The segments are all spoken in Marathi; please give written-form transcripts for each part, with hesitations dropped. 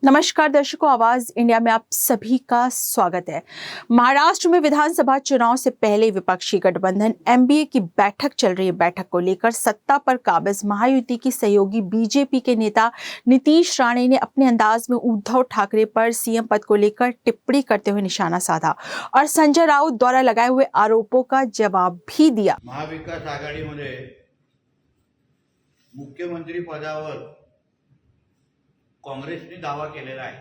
नमस्कार दर्शकों, आवाज इंडिया में आप सभी का स्वागत है। महाराष्ट्र में विधानसभा चुनाव से पहले विपक्षी गठबंधन एमबीए की बैठक चल रही है। बैठक को लेकर सत्ता पर काबिज महायुति की सहयोगी बीजेपी के नेता नीतीश राणे ने अपने अंदाज में उद्धव ठाकरे पर सीएम पद को लेकर टिप्पणी करते हुए निशाना साधा और संजय राउत द्वारा लगाए हुए आरोपों का जवाब भी दिया। महाविकास आघाडीमध्ये मुख्यमंत्री पदावर काँग्रेसने दावा केलेला आहे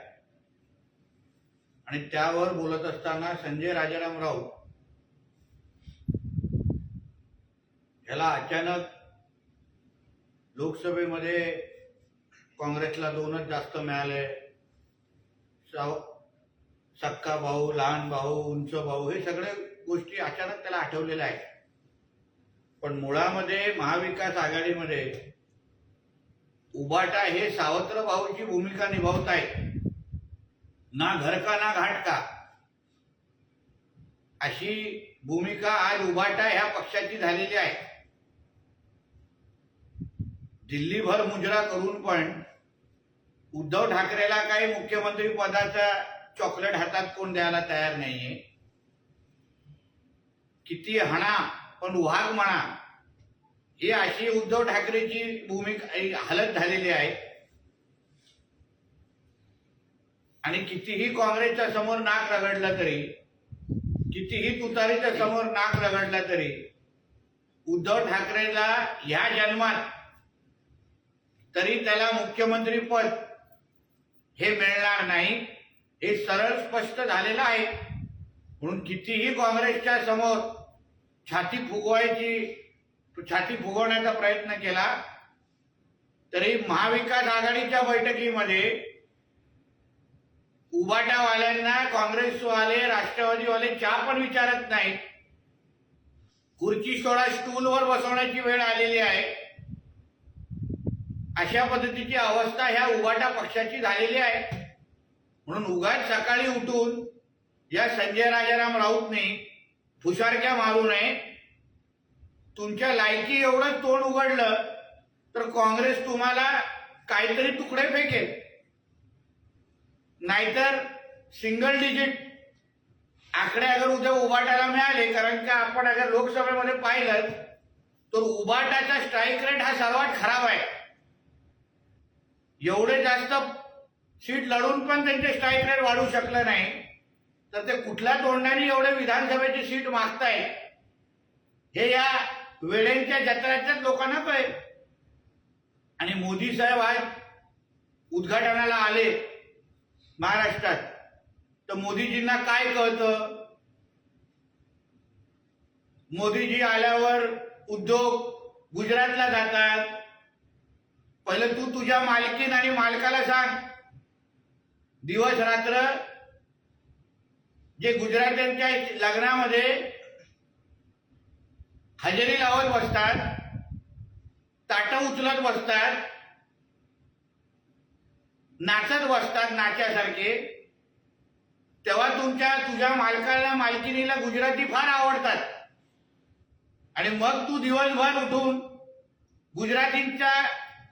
आणि त्यावर बोलत असताना संजय राजाराम राऊत याला अचानक लोकसभेमध्ये काँग्रेसला 2च जास्त मिळाले, सक्का भाऊ, लहान भाऊ, उंच भाऊ, हे सगळे गोष्टी अचानक त्याला आठवलेल्या आहेत। पण मुळामध्ये महाविकास आघाडीमध्ये उबाटा हे सावत्र भाऊची भूमिका निभावत आहेत, ना घर का ना घाट का अशी भूमिका आज उबाटा ह्या पक्षाची झालेली आहे। दिल्लीभर मुजरा करून पण उद्धव ठाकरेला काही मुख्यमंत्री पदाचा चॉकलेट हातात कोण द्यायला तयार नाहीये। किती हणा पण वाघ म्हणा, ही अशी उद्धव ठाकरेची भूमिका हालत झालेली आहे। आणि कितीही काँग्रेसच्या समोर नाक रगडलं तरी, कितीही तुतारीच्या समोर नाक रगडलं तरी उद्धव ठाकरेला ह्या जन्मात तरी त्याला मुख्यमंत्री पद हे मिळणार नाही, हे सरळ स्पष्ट झालेलं आहे। म्हणून कितीही काँग्रेसच्या समोर छाती फुगवण्याचा प्रयत्न केला तरी महाविकास आघाडीच्या बैठकीमध्ये उबाटावाल्यांना काँग्रेसवाले, राष्ट्रवादीवाले चहा पण विचारत नाहीत। खुर्ची सोडा, स्टूलवर बसवण्याची वेळ आलेली आहे। अशा पद्धतीची अवस्था ह्या उबाटा पक्षाची झालेली आहे। म्हणून उगाच सकाळी उठून या संजय राजाराम राऊतने फुशारक्या मारू नये। तुमच्या लायकी एवढं तोंड उघडलं तर काँग्रेस तुम्हाला काहीतरी तुकडे फेकेल, नाहीतर सिंगल डिजिट आकडे अगर उद्या उबाटाला मिळाले, कारण का आपण अगर लोकसभेमध्ये पाहिलं तर उबाटाचा स्ट्राईक रेट हा सर्वात खराब आहे। एवढे जास्त सीट लढून पण त्यांचे स्ट्राईक रेट वाढू शकलं नाही, तर ते कुठल्या तोंडाने एवढे विधानसभेची सीट मागतायत हे या वेळेंच्या जत्राच्याच लोकांना कळेल। आणि मोदी साहेब आज उद्घाटनाला आले महाराष्ट्रात, तर मोदीजींना काय कळतं? मोदीजी आल्यावर उद्योग गुजरातला जातात। पहिलं तू तुझ्या मालकीन आणि मालकाला सांग, दिवस रात्र जे गुजरात्यांच्या लग्नामध्ये हजेरी लावत बसतात, ताटं उचलत बसतात, नाचत बसतात नाच्यासारखे, तेव्हा तुझ्या मालकाला, मालकिनीला गुजराती फार आवडतात। आणि मग तू दिवसभर उठून गुजरातींच्या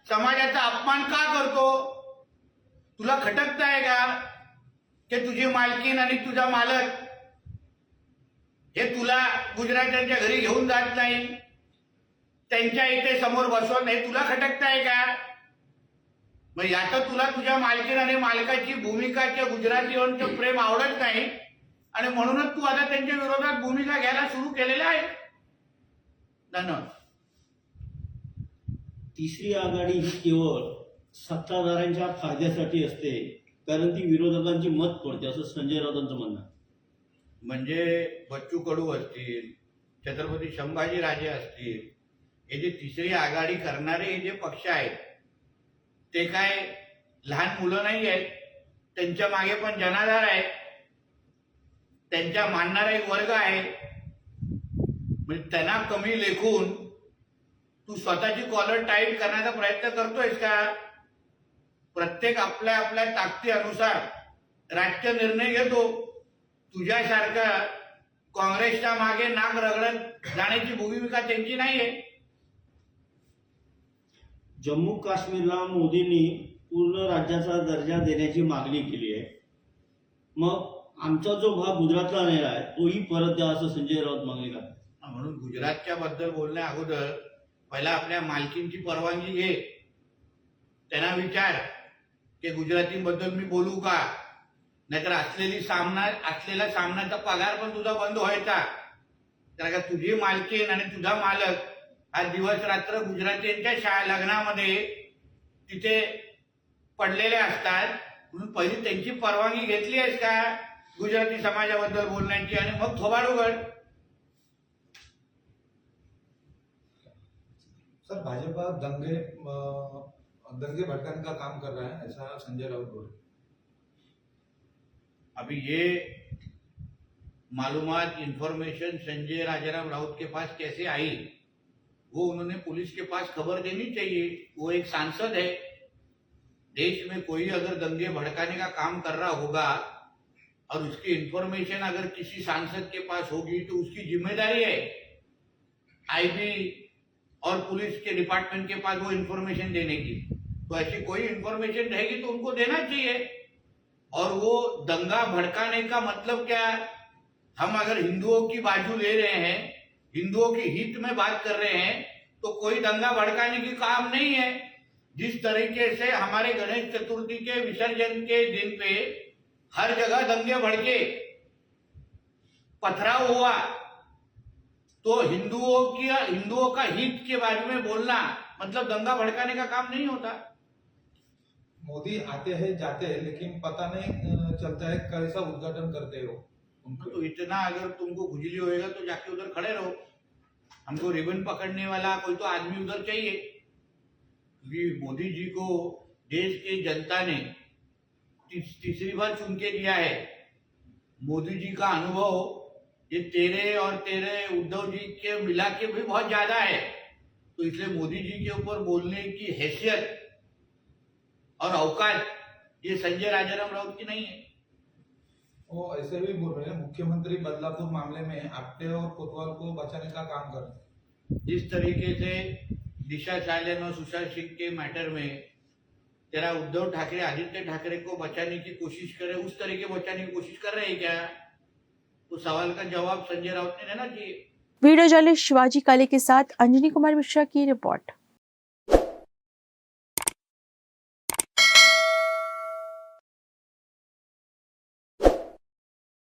समाजाचा अपमान का करतो? तुला खटकत आहे का की तुझी मालकीन आणि तुझा मालक हे तुला गुजरात्यांच्या घरी घेऊन जात नाही, त्यांच्या इथे समोर बसवत नाही, तुला खटकत आहे का? मग यात तुला तुझ्या मालकीन आणि मालकाची भूमिकाच्या गुजरातीवांचं प्रेम आवडत नाही आणि म्हणूनच तू आता त्यांच्या विरोधात भूमिका घ्यायला सुरू केलेल्या आहे। धन्यवाद। तिसरी आघाडी ही केवळ सत्ताधाऱ्यांच्या फायद्यासाठी असते, कारण ती विरोधकांची मत पडते, असं संजय राऊतांचं म्हणणं आहे। म्हणजे बच्चू कडू असतील, छत्रपती संभाजीराजे असतील, हे जे तिसरी आघाडी करणारे हे जे पक्ष आहेत ते काय लहान मुलं नाही आहेत। त्यांच्या मागे पण जनाधार आहे, त्यांच्या मानणारा एक वर्ग आहे। म्हणजे त्यांना कमी लेखून तू स्वतःची कॉलर टाईट करण्याचा प्रयत्न करतोयस का? प्रत्येक आपल्या आपल्या ताकदीनुसार राजकीय निर्णय घेतो। तुझ्यासारखा काँग्रेसच्या मागे नाक रगडत जाण्याची भूमिका त्यांची नाहीये। जम्मू काश्मीरला मोदींनी पूर्ण राज्याचा दर्जा देण्याची मागणी केली आहे. मग आमचा जो भाग गुजरातला राहिला आहे तोही परत द्या असं संजय राऊत मागणी करतात. म्हणून गुजरातच्या बद्दल बोलण्या अगोदर पहिला आपल्या मालकींची परवानगी घे. त्यांना विचार की गुजरातींबद्दल मी बोलू का, नाहीतर असलेला सामन्याचा पगार पण तुझा बंद व्हायचा. कारण का तुझी मालकीन आणि तुझा मालक हा दिवस रात्र गुजरातींच्या लग्नामध्ये तिथे पडलेले असतात. म्हणून पहिली त्यांची परवानगी घेतली आहेस का गुजराती समाजाबद्दल बोलण्याची, आणि मग थोबाड उघड. सर, भाजपा दंगे भड़काने का काम कर रहा है, ऐसा संजय राउत बोले. अभी ये मालूमात इंफॉर्मेशन संजय राजाराम राउत के पास कैसे आई, वो उन्होंने पुलिस के पास खबर देनी चाहिए. वो एक सांसद है. देश में कोई अगर दंगे भड़काने का काम कर रहा होगा और उसकी इंफॉर्मेशन अगर किसी सांसद के पास होगी तो उसकी जिम्मेदारी है आईबी और पुलिस के डिपार्टमेंट के पास वो इंफॉर्मेशन देने की. तो ऐसी कोई इंफॉर्मेशन रहेगी तो उनको देना चाहिए. और वो दंगा भड़काने का मतलब क्या है? हम अगर हिंदुओं की बाजू ले रहे हैं, हिंदुओं के हित में बात कर रहे हैं, तो कोई दंगा भड़काने की काम नहीं है. जिस तरीके से हमारे गणेश चतुर्थी के विसर्जन के दिन पे हर जगह दंगे भड़के, पथराव हुआ, तो हिंदुओं का हित के बारे में बोलना मतलब दंगा भड़काने का काम नहीं होता. मोदी आते हैं जाते हैं, लेकिन पता नहीं चलता है कैसा उद्घाटन करते हो. तो इतना अगर तुमको खुजली होएगा तो जाके उधर खड़े रहो. हमको रिबन पकड़ने वाला कोई तो आदमी उधर चाहिए. क्योंकि मोदी जी को देश की जनता ने तीसरी बार चुन के दिया है. मोदी जी का अनुभव ये तेरे उद्धव जी के मिला के भी बहुत ज्यादा है. तो इसलिए मोदी जी के ऊपर बोलने की हैसियत और औकात ये संजय राजाराम राउत की नहीं है. वो ऐसे भी बोल रहे हैं मुख्यमंत्री बदलापुर मामले में आपटे और कोतवाल को बचाने का काम कर रहे हैं. जिस तरीके से दिशा सालन और सुशांत सिंह के मैटर में तेरा उद्धव ठाकरे आदित्य ठाकरे को बचाने की कोशिश करे, उस तरीके बचाने की कोशिश कर रहे हैं क्या? तो सवाल का जवाब संजय राउत ने देना चाहिए. वीडियो जर्नलिस्ट शिवाजी काले के साथ अंजनी कुमार मिश्रा की रिपोर्ट.